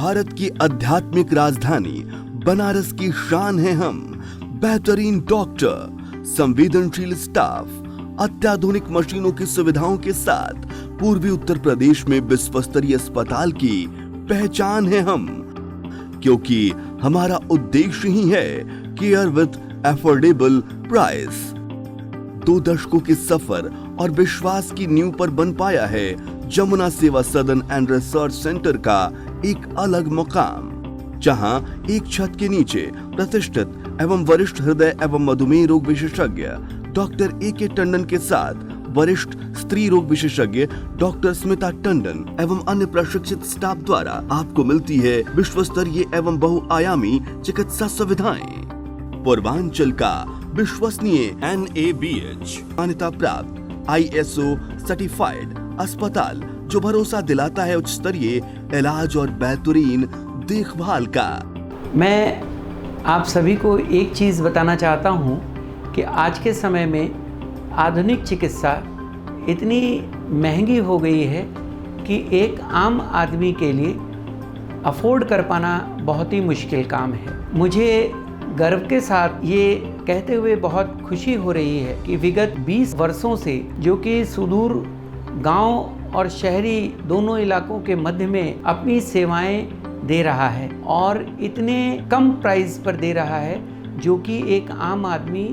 भारत की आध्यात्मिक राजधानी बनारस की शान है हम। बेहतरीन डॉक्टर, संवेदनशील स्टाफ, अत्याधुनिक मशीनों की सुविधाओं के साथ पूर्वी उत्तर प्रदेश में विश्व स्तरीय अस्पताल की पहचान है हम। क्योंकि हमारा उद्देश्य ही है केयर विद अफोर्डेबल प्राइस। 2 दशकों के सफर और विश्वास की नींव पर बन पाया है जमुना सेवा सदन एंड रिसर्च सेंटर का एक अलग मुकाम, जहां एक छत के नीचे प्रतिष्ठित एवं वरिष्ठ हृदय एवं मधुमेह रोग विशेषज्ञ डॉक्टर A.K. टंडन के साथ वरिष्ठ स्त्री रोग विशेषज्ञ डॉक्टर स्मिता टंडन एवं अन्य प्रशिक्षित स्टाफ द्वारा आपको मिलती है विश्व स्तरीय एवं बहुआयामी चिकित्सा सुविधाएं। पूर्वांचल का विश्वसनीय NABH मान्यता प्राप्त ISO सर्टिफाइड अस्पताल, जो भरोसा दिलाता है उच्च स्तरीय इलाज और बेहतरीन देखभाल का। मैं आप सभी को एक चीज़ बताना चाहता हूँ कि आज के समय में आधुनिक चिकित्सा इतनी महंगी हो गई है कि एक आम आदमी के लिए अफोर्ड कर पाना बहुत ही मुश्किल काम है। मुझे गर्व के साथ ये कहते हुए बहुत खुशी हो रही है कि विगत 20 वर्षों से, जो कि सुदूर गांव और शहरी दोनों इलाकों के मध्य में अपनी सेवाएं दे रहा है और इतने कम प्राइस पर दे रहा है जो कि एक आम आदमी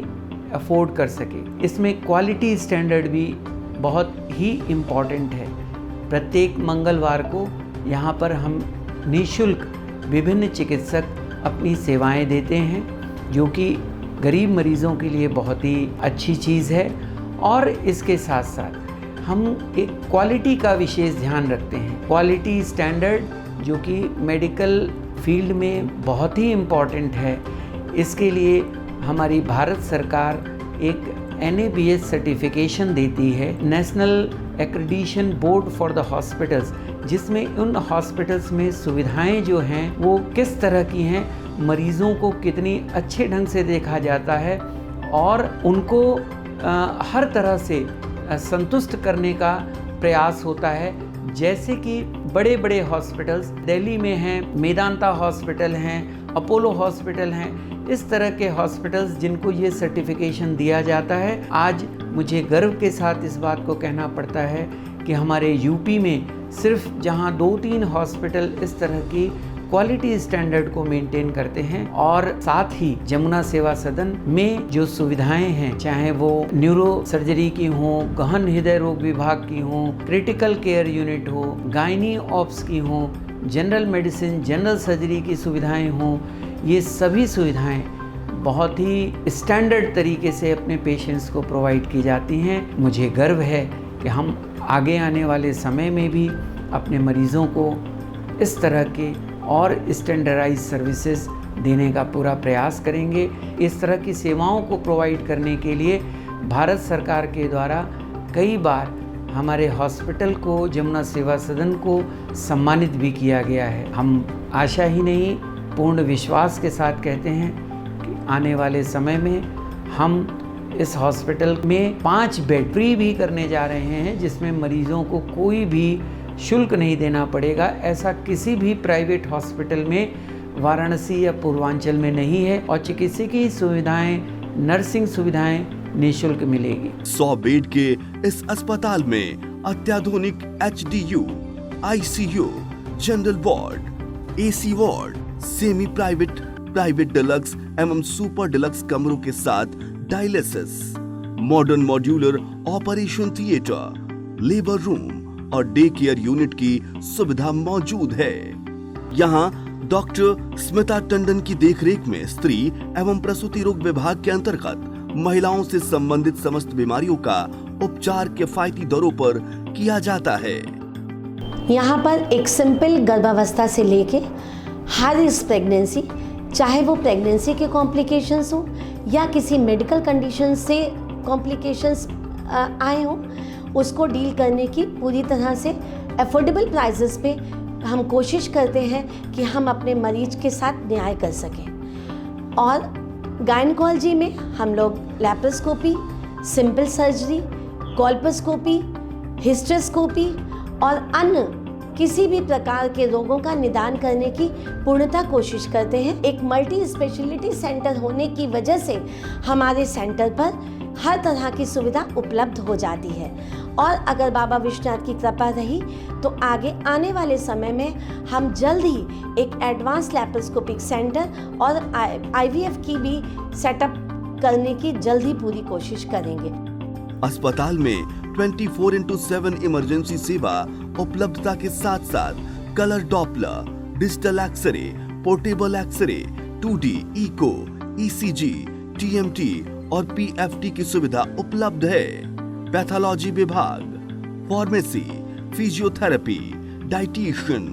अफोर्ड कर सके। इसमें क्वालिटी स्टैंडर्ड भी बहुत ही इम्पॉर्टेंट है। प्रत्येक मंगलवार को यहाँ पर हम निःशुल्क विभिन्न चिकित्सक अपनी सेवाएं देते हैं, जो कि गरीब मरीजों के लिए बहुत ही अच्छी चीज़ है। और इसके साथ साथ हम एक क्वालिटी का विशेष ध्यान रखते हैं। क्वालिटी स्टैंडर्ड जो कि मेडिकल फील्ड में बहुत ही इम्पॉर्टेंट है, इसके लिए हमारी भारत सरकार एक NABH सर्टिफिकेशन देती है, national accreditation board for the hospitals, जिसमें उन हॉस्पिटल्स में सुविधाएं जो हैं वो किस तरह की हैं, मरीज़ों को कितनी अच्छे ढंग से देखा जाता है और उनको हर तरह से संतुष्ट करने का प्रयास होता है। जैसे कि बड़े बड़े हॉस्पिटल्स दिल्ली में हैं, मेदांता हॉस्पिटल हैं, अपोलो हॉस्पिटल हैं, इस तरह के हॉस्पिटल्स जिनको ये सर्टिफिकेशन दिया जाता है। आज मुझे गर्व के साथ इस बात को कहना पड़ता है कि हमारे यूपी में सिर्फ जहां 2-3 हॉस्पिटल इस तरह की क्वालिटी स्टैंडर्ड को मेंटेन करते हैं, और साथ ही जमुना सेवा सदन में जो सुविधाएं हैं, चाहे वो न्यूरो सर्जरी की हो, गहन हृदय रोग विभाग की हो, क्रिटिकल केयर यूनिट हो, गायनी ऑप्स की हो, जनरल मेडिसिन, जनरल सर्जरी की सुविधाएं हो, ये सभी सुविधाएं बहुत ही स्टैंडर्ड तरीके से अपने पेशेंट्स को प्रोवाइड की जाती हैं। मुझे गर्व है कि हम आगे आने वाले समय में भी अपने मरीज़ों को इस तरह के और स्टैंडर्डाइज सर्विसेज देने का पूरा प्रयास करेंगे। इस तरह की सेवाओं को प्रोवाइड करने के लिए भारत सरकार के द्वारा कई बार हमारे हॉस्पिटल को, जमुना सेवा सदन को सम्मानित भी किया गया है। हम आशा ही नहीं, पूर्ण विश्वास के साथ कहते हैं कि आने वाले समय में हम इस हॉस्पिटल में 5 बेड फ्री भी करने जा रहे हैं, जिसमें मरीज़ों को कोई भी शुल्क नहीं देना पड़ेगा। ऐसा किसी भी प्राइवेट हॉस्पिटल में वाराणसी या पूर्वांचल में नहीं है, और चिकित्सकीय सुविधाएं, नर्सिंग सुविधाएं निःशुल्क मिलेगी। 100 बेड के इस अस्पताल में अत्याधुनिक HDU, ICU, general ward, AC ward, semi private, private deluxe एवं सुपर डिलक्स कमरों के साथ dialysis, modern modular operation theatre, labour room और डे केयर यूनिट की सुविधा मौजूद है। यहाँ डॉक्टर स्मिता टंडन की देखरेख में स्त्री एवं प्रसूति रोग विभाग के अंतर्गत महिलाओं से संबंधित समस्त बीमारियों का उपचार किफायती दरों पर किया जाता है। यहाँ पर एक सिंपल गर्भावस्था से लेके हाई रिस्क प्रेगनेंसी, चाहे वो प्रेगनेंसी के कॉम्प्लिकेशंस हो या किसी मेडिकल कंडीशन से कॉम्प्लिकेशंस आए हों, उसको डील करने की पूरी तरह से अफोर्डेबल प्राइसेस पे हम कोशिश करते हैं कि हम अपने मरीज के साथ न्याय कर सकें। और गायनेकोलॉजी में हम लोग laparoscopy, simple surgery, colposcopy, hysteroscopy और अन्य किसी भी प्रकार के रोगों का निदान करने की पूर्णतः कोशिश करते हैं। एक मल्टी स्पेशलिटी सेंटर होने की वजह से हमारे सेंटर पर हर तरह की सुविधा उपलब्ध हो जाती है और अगर बाबा विश्वनाथ की कृपा रही तो आगे आने वाले समय में हम जल्द ही एक एडवांस लैप्रोस्कोपिक सेंटर और IVF की भी सेटअप करने की जल्द ही पूरी कोशिश करेंगे। अस्पताल में 24/7 इमरजेंसी सेवा उपलब्धता के साथ साथ colour Doppler, digital x-ray, portable x-ray, 2D, echo, ECG, TMT और PFT की सुविधा उपलब्ध है। पैथोलॉजी विभाग, फार्मेसी, फिजियोथेरेपी, डाइटिशियन,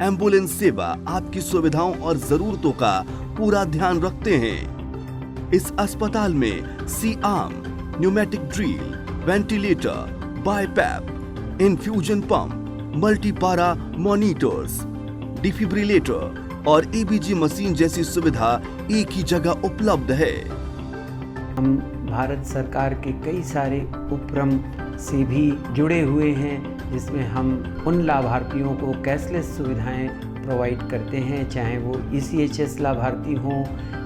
एम्बुलेंस सेवा आपकी सुविधाओं और जरूरतों का पूरा ध्यान रखते हैं। इस अस्पताल में C arm, pneumatic drill, ventilator, BiPAP, infusion pump, multipara monitors, defibrillator और ABG मशीन जैसी सुविधा एक ही जगह उपलब्ध है। हम भारत सरकार के कई सारे उपक्रम से भी जुड़े हुए हैं जिसमें हम उन लाभार्थियों को कैशलेस सुविधाएं प्रोवाइड करते हैं, चाहे वो ECHS लाभार्थी हों,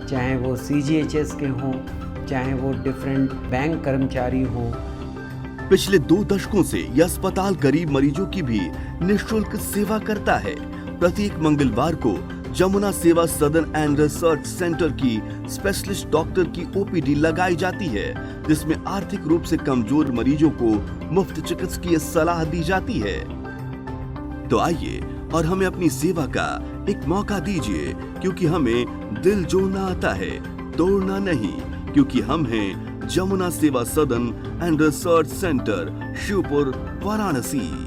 चाहे वो CGHS के हों, चाहे वो डिफरेंट बैंक कर्मचारी हों। पिछले 2 दशकों से यह अस्पताल गरीब मरीजों की भी निःशुल्क सेवा करता है। प्रत्येक मंगलवार को जमुना सेवा सदन एंड रिसर्च सेंटर की स्पेशलिस्ट डॉक्टर की OPD लगाई जाती है जिसमें आर्थिक रूप से कमजोर मरीजों को मुफ्त चिकित्सकीय सलाह दी जाती है। तो आइए और हमें अपनी सेवा का एक मौका दीजिए क्योंकि हमें दिल जोड़ना आता है, तोड़ना नहीं, क्योंकि हम हैं जमुना सेवा सदन and research centre, Shivpur, Varanasi.